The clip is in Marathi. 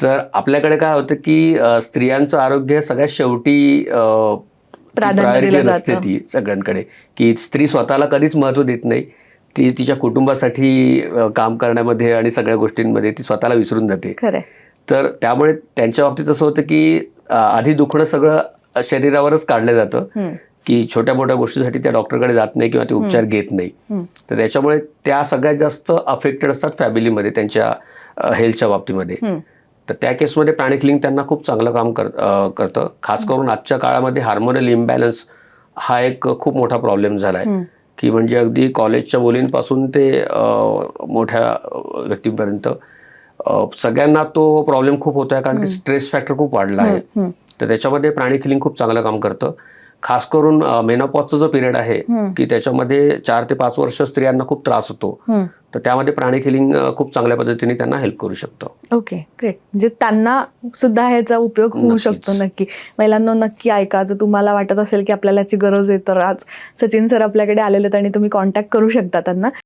तर आपल्याकडे काय होतं, की स्त्रियांचं आरोग्य सगळ्यात शेवटी प्राधान्य प्रायोरिटी दिलं नसते जातं. ती सगळ्यांकडे, की स्त्री स्वतःला कधीच महत्त्व देत नाही. ती तिच्या कुटुंबासाठी काम करण्यामध्ये आणि सगळ्या गोष्टींमध्ये ती स्वतःला विसरून जाते. खरंय. तर त्यामुळे त्यांच्या बाबतीत असं होतं, की आधी दुखणं सगळं शरीरावरच काढलं जातं, हं, की छोट्या-मोठ्या गोष्टीसाठी त्या डॉक्टरकडे जात नाही किंवा ते हं, उपचार घेत नाही. हं. तर त्याच्यामुळे त्या सगळ्यात जास्त अफेक्टेड असतात फॅमिलीमध्ये त्यांच्या हेल्थच्या बाबतीमध्ये. हं, तर त्या केसमध्ये प्राणिक लिंक त्यांना खूप चांगलं काम करतं. खास हं, करून आजच्या काळामध्ये हार्मोनल इम्बॅलन्स हा एक खूप मोठा प्रॉब्लेम झालाय, हं, की म्हणजे अगदी कॉलेजच्या मुलींपासून ते मोठ्या व्यक्तींपर्यंत सगळ्यांना तो प्रॉब्लेम खूप होतोय कारण की हं, स्ट्रेस फॅक्टर खूप वाढला आहे. हं, हं, तर त्याच्यामध्ये प्राणिक हिलिंग खूप चांगलं काम करतं. खास करून मेनोपॉजचा जो पिरियड आहे, हं, की त्याच्यामध्ये 4 ते 5 वर्ष स्त्रियांना खूप त्रास होतो. हं. तर त्यामध्ये प्राणिक हिलिंग खूप चांगल्या पद्धतीने त्यांना हेल्प करू शकतं. Okay, great. म्हणजे त्यांना सुद्धा ह्याचा उपयोग होऊ नक्कीच. शकतो नक्की. महिलांनो नक्की ऐका. जर तुम्हाला वाटत असेल की आपल्याला याची गरज आहे, तर आज सचिन सर आपल्याकडे आलेले आहेत आणि तुम्ही कॉन्टॅक्ट करू शकता त्यांना.